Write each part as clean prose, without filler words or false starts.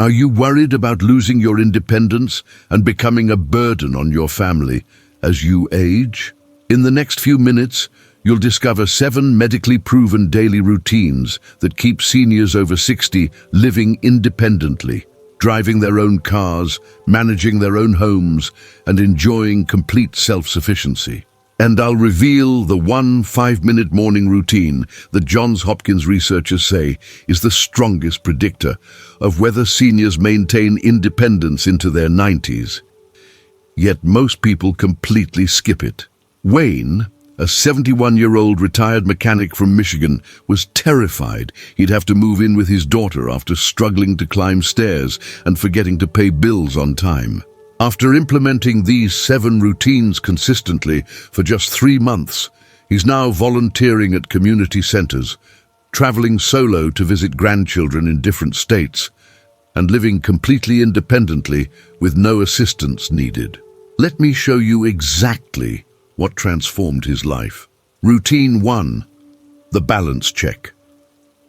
Are you worried about losing your independence and becoming a burden on your family as you age? In the next few minutes, you'll discover 7 medically proven daily routines that keep seniors over 60 living independently, driving their own cars, managing their own homes, and enjoying complete self-sufficiency. And I'll reveal the 1 5-minute morning routine that Johns Hopkins researchers say is the strongest predictor of whether seniors maintain independence into their 90s. Yet most people completely skip it. Wayne, a 71-year-old retired mechanic from Michigan, was terrified he'd have to move in with his daughter after struggling to climb stairs and forgetting to pay bills on time. After implementing these 7 routines consistently for just 3 months, he's now volunteering at community centers, traveling solo to visit grandchildren in different states, and living completely independently with no assistance needed. Let me show you exactly what transformed his life. Routine 1. The balance check.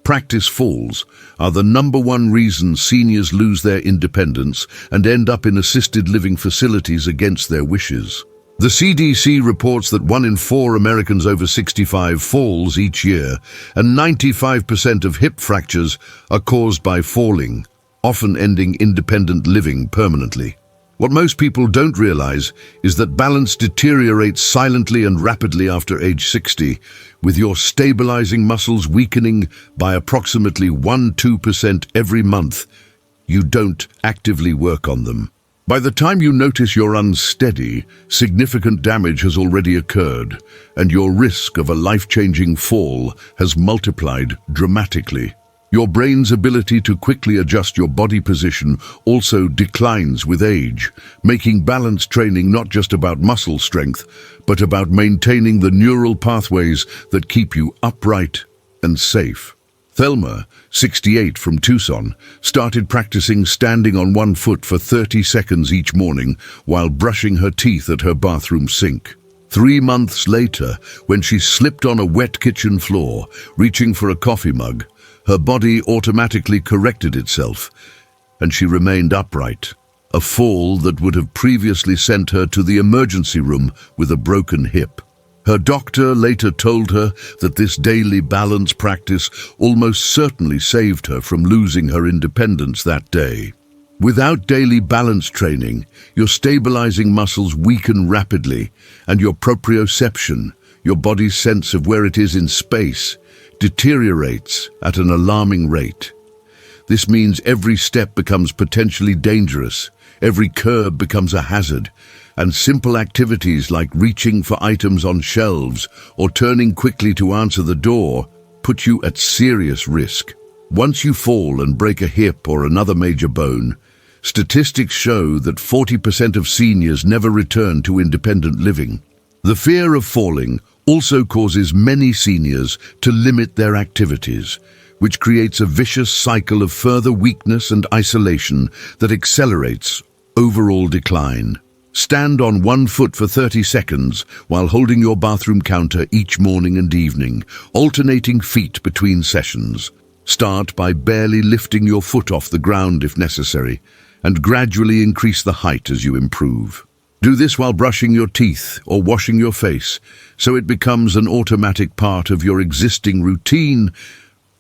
Practice falls are the #1 reason seniors lose their independence and end up in assisted living facilities against their wishes. The CDC reports that 1 in 4 Americans over 65 falls each year, and 95% of hip fractures are caused by falling, often ending independent living permanently. What most people don't realize is that balance deteriorates silently and rapidly after age 60, with your stabilizing muscles weakening by approximately 1–2% every month. You don't actively work on them. By the time you notice you're unsteady, significant damage has already occurred, and your risk of a life-changing fall has multiplied dramatically. Your brain's ability to quickly adjust your body position also declines with age, making balance training not just about muscle strength, but about maintaining the neural pathways that keep you upright and safe. Thelma, 68 from Tucson, started practicing standing on 1 foot for 30 seconds each morning while brushing her teeth at her bathroom sink. 3 months later, when she slipped on a wet kitchen floor, reaching for a coffee mug, her body automatically corrected itself, and she remained upright, a fall that would have previously sent her to the emergency room with a broken hip. Her doctor later told her that this daily balance practice almost certainly saved her from losing her independence that day. Without daily balance training, your stabilizing muscles weaken rapidly, and your proprioception, your body's sense of where it is in space, deteriorates at an alarming rate. This means every step becomes potentially dangerous, every curb becomes a hazard, and simple activities like reaching for items on shelves or turning quickly to answer the door put you at serious risk. Once you fall and break a hip or another major bone, statistics show that 40% of seniors never return to independent living. The fear of falling also causes many seniors to limit their activities, which creates a vicious cycle of further weakness and isolation that accelerates overall decline. Stand on 1 foot for 30 seconds while holding your bathroom counter each morning and evening, alternating feet between sessions. Start by barely lifting your foot off the ground if necessary, and gradually increase the height as you improve. Do this while brushing your teeth or washing your face, so it becomes an automatic part of your existing routine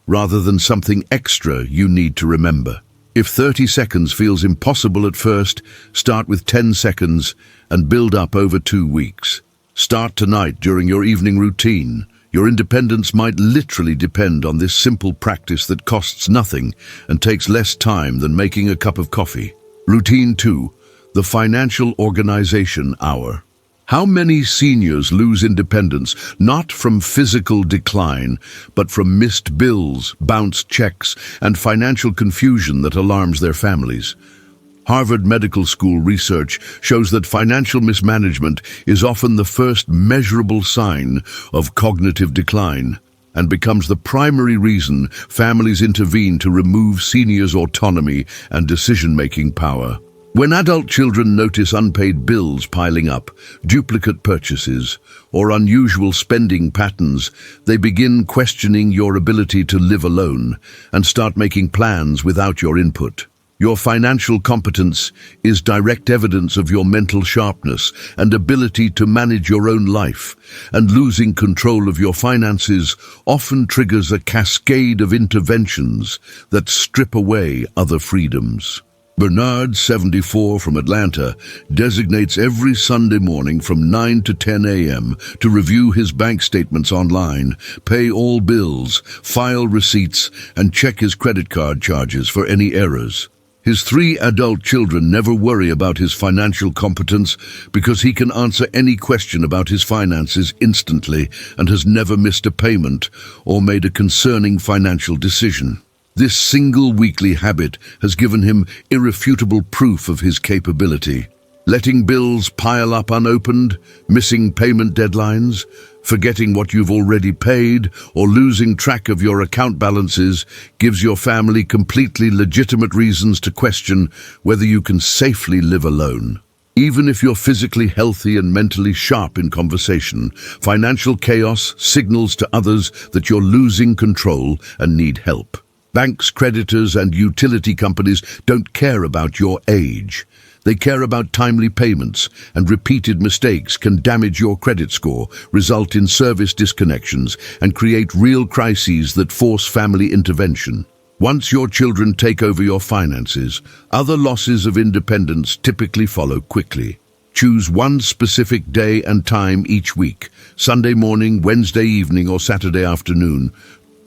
rather than something extra you need to remember. If 30 seconds feels impossible at first, start with 10 seconds and build up over 2 weeks. Start tonight during your evening routine. Your independence might literally depend on this simple practice that costs nothing and takes less time than making a cup of coffee. Routine 2. The Financial Organization Hour. How many seniors lose independence not from physical decline, but from missed bills, bounced checks, and financial confusion that alarms their families? Harvard Medical School research shows that financial mismanagement is often the first measurable sign of cognitive decline and becomes the primary reason families intervene to remove seniors' autonomy and decision-making power. When adult children notice unpaid bills piling up, duplicate purchases, or unusual spending patterns, they begin questioning your ability to live alone and start making plans without your input. Your financial competence is direct evidence of your mental sharpness and ability to manage your own life, and losing control of your finances often triggers a cascade of interventions that strip away other freedoms. Bernard, 74, from Atlanta, designates every Sunday morning from 9 to 10 a.m. to review his bank statements online, pay all bills, file receipts, and check his credit card charges for any errors. His 3 adult children never worry about his financial competence because he can answer any question about his finances instantly and has never missed a payment or made a concerning financial decision. This single weekly habit has given him irrefutable proof of his capability. Letting bills pile up unopened, missing payment deadlines, forgetting what you've already paid, or losing track of your account balances gives your family completely legitimate reasons to question whether you can safely live alone. Even if you're physically healthy and mentally sharp in conversation, financial chaos signals to others that you're losing control and need help. Banks, creditors, and utility companies don't care about your age. They care about timely payments, and repeated mistakes can damage your credit score, result in service disconnections, and create real crises that force family intervention. Once your children take over your finances, other losses of independence typically follow quickly. Choose one specific day and time each week, Sunday morning, Wednesday evening, or Saturday afternoon,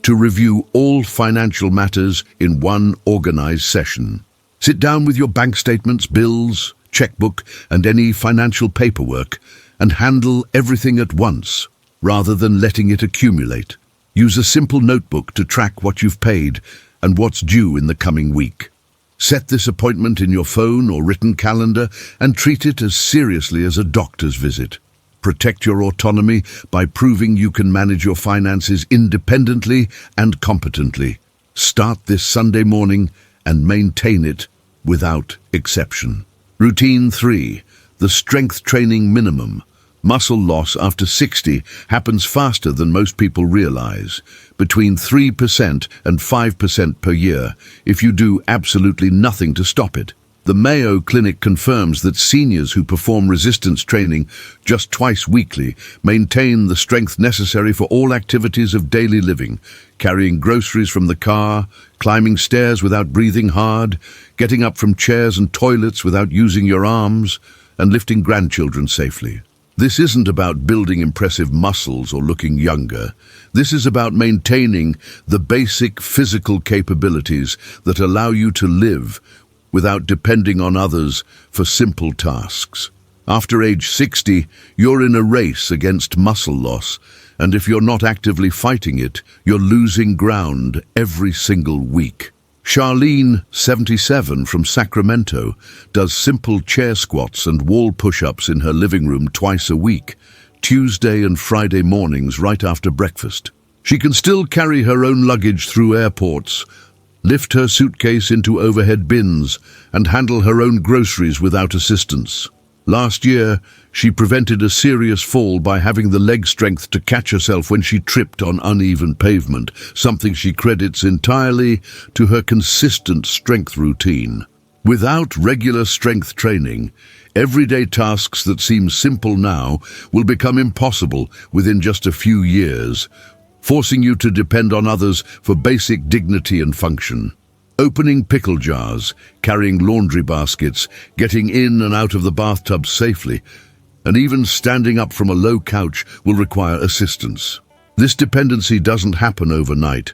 to review all financial matters in one organized session. Sit down with your bank statements, bills, checkbook, and any financial paperwork, and handle everything at once, rather than letting it accumulate. Use a simple notebook to track what you've paid and what's due in the coming week. Set this appointment in your phone or written calendar and treat it as seriously as a doctor's visit. Protect your autonomy by proving you can manage your finances independently and competently. Start this Sunday morning and maintain it without exception. Routine 3. The strength training minimum. Muscle loss after 60 happens faster than most people realize, between 3% and 5% per year, if you do absolutely nothing to stop it. The Mayo Clinic confirms that seniors who perform resistance training just twice weekly maintain the strength necessary for all activities of daily living, carrying groceries from the car, climbing stairs without breathing hard, getting up from chairs and toilets without using your arms, and lifting grandchildren safely. This isn't about building impressive muscles or looking younger. This is about maintaining the basic physical capabilities that allow you to live without depending on others for simple tasks. After age 60, you're in a race against muscle loss, and if you're not actively fighting it, you're losing ground every single week. Charlene, 77, from Sacramento, does simple chair squats and wall push-ups in her living room twice a week, Tuesday and Friday mornings right after breakfast. She can still carry her own luggage through airports, lift her suitcase into overhead bins, and handle her own groceries without assistance. Last year, she prevented a serious fall by having the leg strength to catch herself when she tripped on uneven pavement, something she credits entirely to her consistent strength routine. Without regular strength training, everyday tasks that seem simple now will become impossible within just a few years, forcing you to depend on others for basic dignity and function. Opening pickle jars, carrying laundry baskets, getting in and out of the bathtub safely, and even standing up from a low couch will require assistance. This dependency doesn't happen overnight.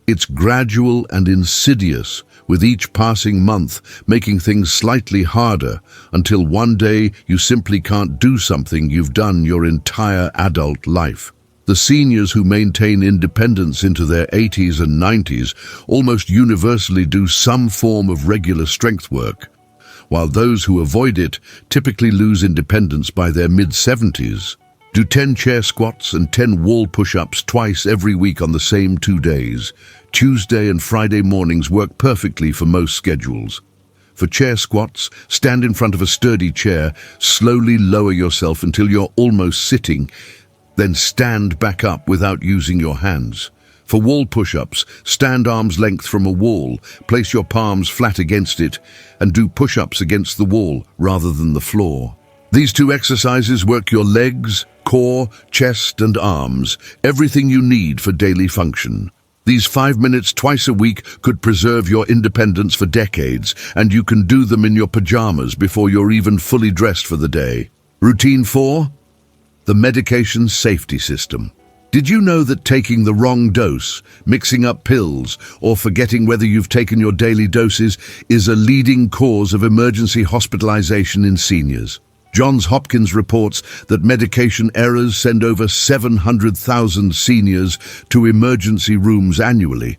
It's gradual and insidious, with each passing month making things slightly harder until one day you simply can't do something you've done your entire adult life. The seniors who maintain independence into their 80s and 90s almost universally do some form of regular strength work, while those who avoid it typically lose independence by their mid-70s. Do 10 chair squats and 10 wall push-ups twice every week on the same 2 days. Tuesday and Friday mornings work perfectly for most schedules. For chair squats, stand in front of a sturdy chair, slowly lower yourself until you're almost sitting, then stand back up without using your hands. For wall push-ups, stand arm's length from a wall, place your palms flat against it, and do push-ups against the wall rather than the floor. These two exercises work your legs, core, chest, and arms, everything you need for daily function. These 5 minutes twice a week could preserve your independence for decades, and you can do them in your pajamas before you're even fully dressed for the day. Routine 4. The medication safety system. Did you know that taking the wrong dose, mixing up pills, or forgetting whether you've taken your daily doses is a leading cause of emergency hospitalization in seniors? Johns Hopkins reports that medication errors send over 700,000 seniors to emergency rooms annually,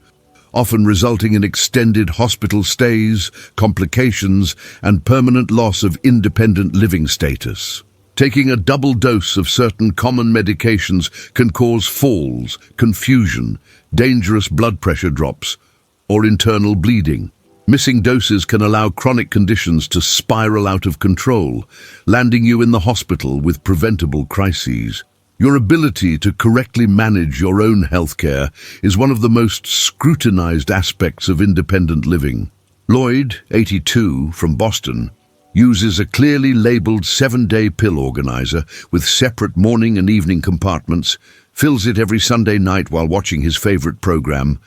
often resulting in extended hospital stays, complications, and permanent loss of independent living status. Taking a double dose of certain common medications can cause falls, confusion, dangerous blood pressure drops, or internal bleeding. Missing doses can allow chronic conditions to spiral out of control, landing you in the hospital with preventable crises. Your ability to correctly manage your own healthcare is one of the most scrutinized aspects of independent living. Lloyd, 82, from Boston, uses a clearly labeled 7-day pill organizer with separate morning and evening compartments, fills it every Sunday night while watching his favorite program,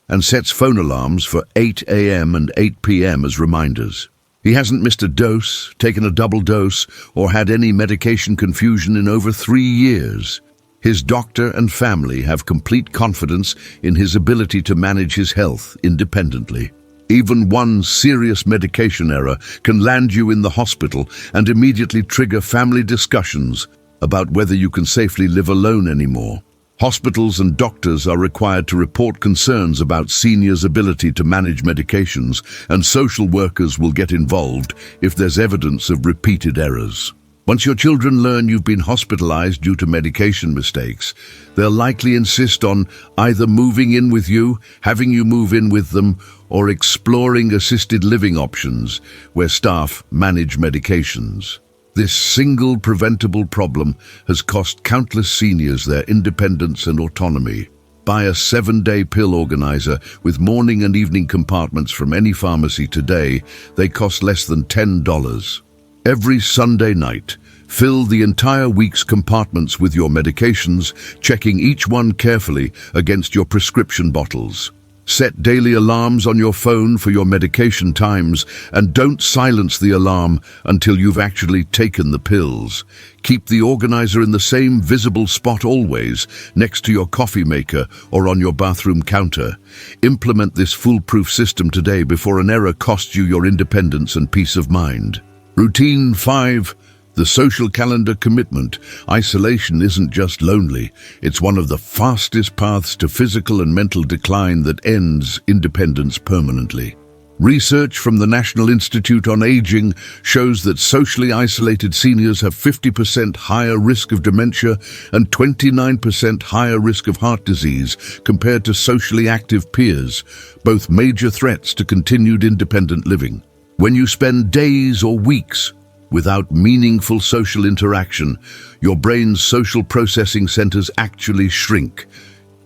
and sets phone alarms for 8 a.m. and 8 p.m. as reminders. He hasn't missed a dose, taken a double dose, or had any medication confusion in over 3 years. His doctor and family have complete confidence in his ability to manage his health independently. Even one serious medication error can land you in the hospital and immediately trigger family discussions about whether you can safely live alone anymore. Hospitals and doctors are required to report concerns about seniors' ability to manage medications, and social workers will get involved if there's evidence of repeated errors. Once your children learn you've been hospitalized due to medication mistakes, they'll likely insist on either moving in with you, having you move in with them, or exploring assisted living options where staff manage medications. This single preventable problem has cost countless seniors their independence and autonomy. Buy a 7-day pill organizer with morning and evening compartments from any pharmacy today. They cost less than $10. Every Sunday night, fill the entire week's compartments with your medications, checking each one carefully against your prescription bottles. Set daily alarms on your phone for your medication times, and don't silence the alarm until you've actually taken the pills. Keep the organizer in the same visible spot always, next to your coffee maker or on your bathroom counter. Implement this foolproof system today before an error costs you your independence and peace of mind. Routine 5. The social calendar commitment. Isolation isn't just lonely. It's one of the fastest paths to physical and mental decline that ends independence permanently. Research from the National Institute on Aging shows that socially isolated seniors have 50% higher risk of dementia and 29% higher risk of heart disease compared to socially active peers, both major threats to continued independent living. When you spend days or weeks without meaningful social interaction, your brain's social processing centers actually shrink.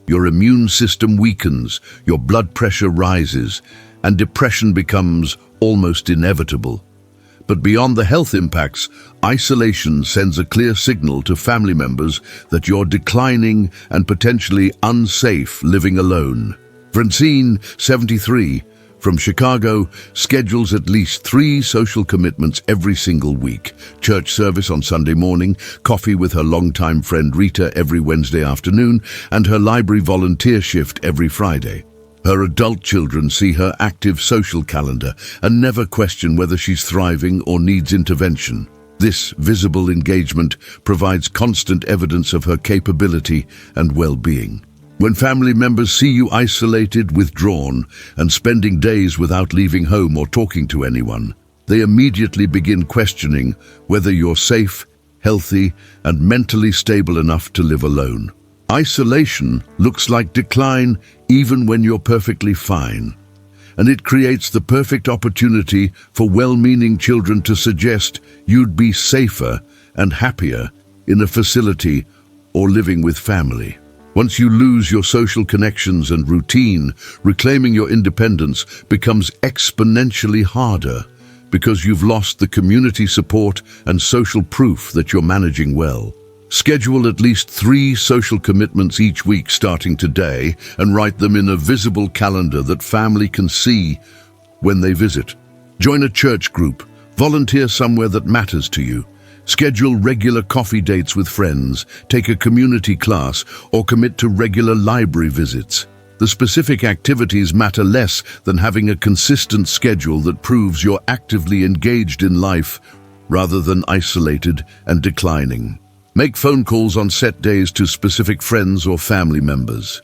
Your immune system weakens, your blood pressure rises, and depression becomes almost inevitable. But beyond the health impacts, isolation sends a clear signal to family members that you're declining and potentially unsafe living alone. Francine, 73, from Chicago, schedules at least 3 social commitments every single week. Church service on Sunday morning, coffee with her longtime friend Rita every Wednesday afternoon, and her library volunteer shift every Friday. Her adult children see her active social calendar and never question whether she's thriving or needs intervention. This visible engagement provides constant evidence of her capability and well-being. When family members see you isolated, withdrawn, and spending days without leaving home or talking to anyone, they immediately begin questioning whether you're safe, healthy, and mentally stable enough to live alone. Isolation looks like decline even when you're perfectly fine, and it creates the perfect opportunity for well-meaning children to suggest you'd be safer and happier in a facility or living with family. Once you lose your social connections and routine, reclaiming your independence becomes exponentially harder because you've lost the community support and social proof that you're managing well. Schedule at least 3 social commitments each week starting today and write them in a visible calendar that family can see when they visit. Join a church group, volunteer somewhere that matters to you, schedule regular coffee dates with friends, take a community class, or commit to regular library visits. The specific activities matter less than having a consistent schedule that proves you're actively engaged in life rather than isolated and declining. Make phone calls on set days to specific friends or family members.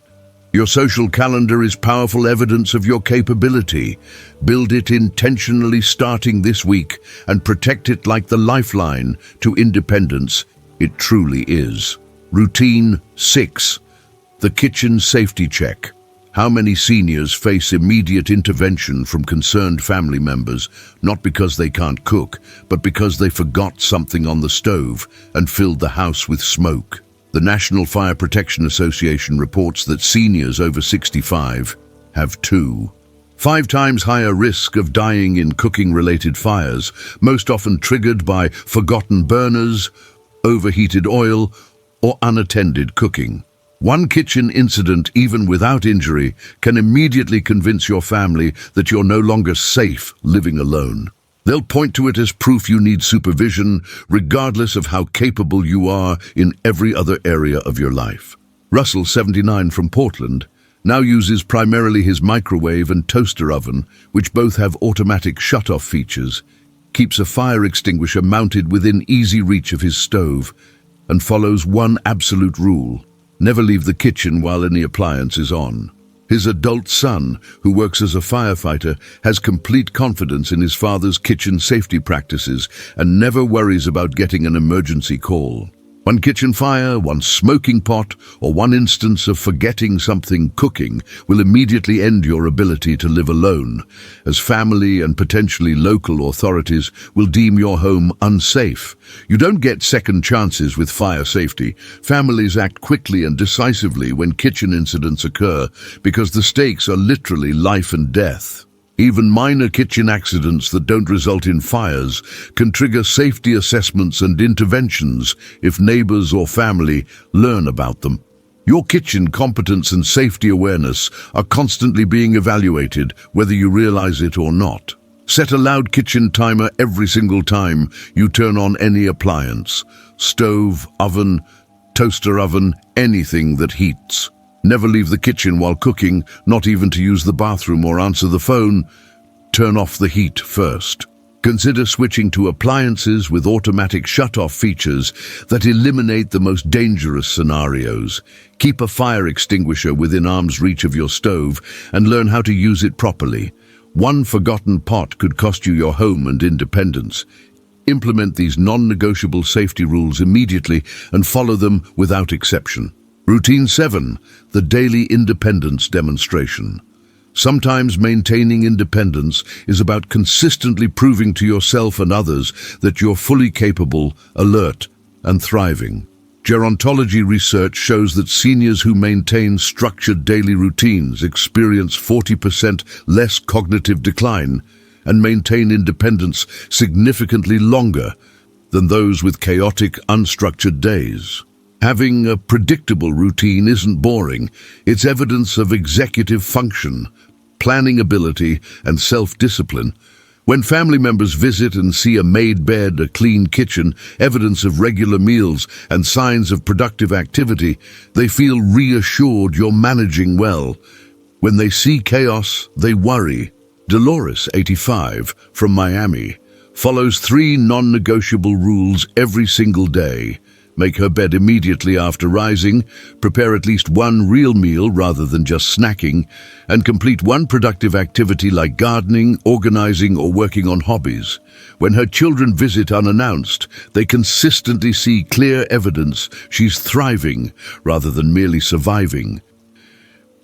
Your social calendar is powerful evidence of your capability. Build it intentionally starting this week and protect it like the lifeline to independence it truly is. Routine 6. The kitchen safety check. How many seniors face immediate intervention from concerned family members, not because they can't cook, but because they forgot something on the stove and filled the house with smoke? The National Fire Protection Association reports that seniors over 65 have 5 times higher risk of dying in cooking-related fires, most often triggered by forgotten burners, overheated oil, or unattended cooking. One kitchen incident, even without injury, can immediately convince your family that you're no longer safe living alone. They'll point to it as proof you need supervision, regardless of how capable you are in every other area of your life. Russell, 79, from Portland, now uses primarily his microwave and toaster oven, which both have automatic shut-off features, keeps a fire extinguisher mounted within easy reach of his stove, and follows one absolute rule: never leave the kitchen while any appliance is on. His adult son, who works as a firefighter, has complete confidence in his father's kitchen safety practices and never worries about getting an emergency call. One kitchen fire, one smoking pot, or one instance of forgetting something cooking will immediately end your ability to live alone, as family and potentially local authorities will deem your home unsafe. You don't get second chances with fire safety. Families act quickly and decisively when kitchen incidents occur because the stakes are literally life and death. Even minor kitchen accidents that don't result in fires can trigger safety assessments and interventions if neighbors or family learn about them. Your kitchen competence and safety awareness are constantly being evaluated, whether you realize it or not. Set a loud kitchen timer every single time you turn on any appliance: stove, oven, toaster oven, anything that heats. Never leave the kitchen while cooking, not even to use the bathroom or answer the phone. Turn off the heat first. Consider switching to appliances with automatic shut-off features that eliminate the most dangerous scenarios. Keep a fire extinguisher within arm's reach of your stove and learn how to use it properly. One forgotten pot could cost you your home and independence. Implement these non-negotiable safety rules immediately and follow them without exception. Routine 7. The daily independence demonstration. Sometimes maintaining independence is about consistently proving to yourself and others that you're fully capable, alert, and thriving. Gerontology research shows that seniors who maintain structured daily routines experience 40% less cognitive decline and maintain independence significantly longer than those with chaotic, unstructured days. Having a predictable routine isn't boring. It's evidence of executive function, planning ability, and self-discipline. When family members visit and see a made bed, a clean kitchen, evidence of regular meals, and signs of productive activity, they feel reassured you're managing well. When they see chaos, they worry. Dolores, 85, from Miami, follows 3 non-negotiable rules every single day. Make her bed immediately after rising, prepare at least one real meal rather than just snacking, and complete one productive activity like gardening, organizing, or working on hobbies. When her children visit unannounced, they consistently see clear evidence she's thriving rather than merely surviving,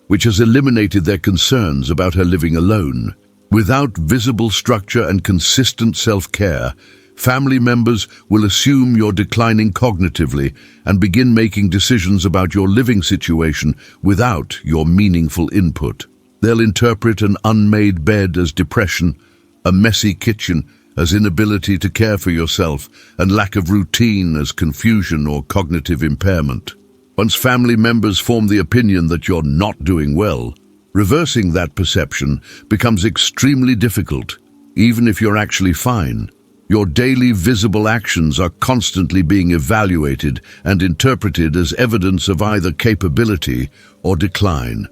which has eliminated their concerns about her living alone. Without visible structure and consistent self-care, Family members will assume you're declining cognitively and begin making decisions about your living situation without your meaningful input. They'll interpret an unmade bed as depression, a messy kitchen as inability to care for yourself, and lack of routine as confusion or cognitive impairment. Once family members form the opinion that you're not doing well, reversing that perception becomes extremely difficult, even if you're actually fine. Your daily visible actions are constantly being evaluated and interpreted as evidence of either capability or decline.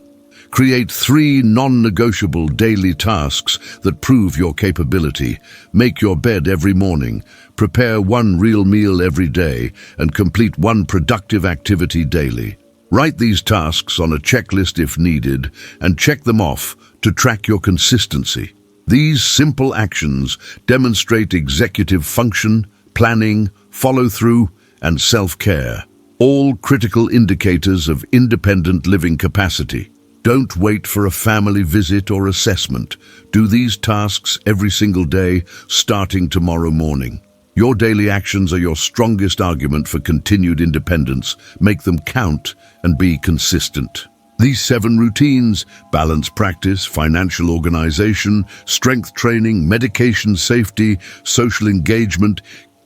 Create 3 non-negotiable daily tasks that prove your capability. Make your bed every morning, prepare 1 real meal every day, and complete 1 productive activity daily. Write these tasks on a checklist if needed, and check them off to track your consistency. These simple actions demonstrate executive function, planning, follow-through, and self-care, all critical indicators of independent living capacity. Don't wait for a family visit or assessment. Do these tasks every single day, starting tomorrow morning. Your daily actions are your strongest argument for continued independence. Make them count and be consistent. These 7 routines, balance practice, financial organization, strength training, medication safety, social engagement,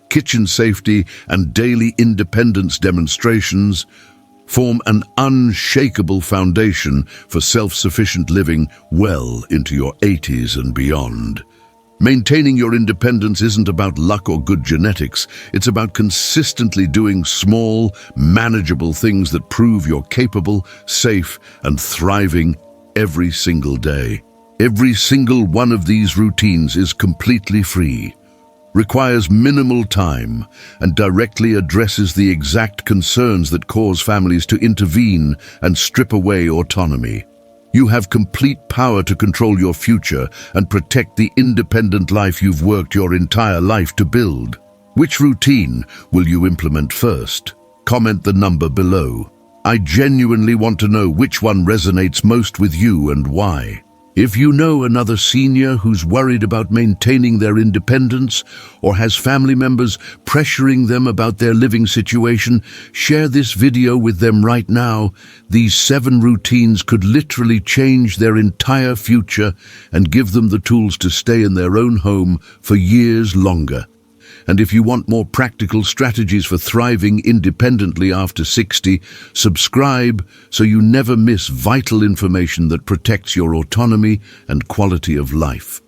kitchen safety, and daily independence demonstrations, form an unshakable foundation for self-sufficient living well into your 80s and beyond. Maintaining your independence isn't about luck or good genetics. It's about consistently doing small, manageable things that prove you're capable, safe, and thriving every single day. Every single one of these routines is completely free, requires minimal time, and directly addresses the exact concerns that cause families to intervene and strip away autonomy. You have complete power to control your future and protect the independent life you've worked your entire life to build. Which routine will you implement first? Comment the number below. I genuinely want to know which one resonates most with you and why. If you know another senior who's worried about maintaining their independence or has family members pressuring them about their living situation, share this video with them right now. These 7 routines could literally change their entire future and give them the tools to stay in their own home for years longer. And if you want more practical strategies for thriving independently after 60, subscribe so you never miss vital information that protects your autonomy and quality of life.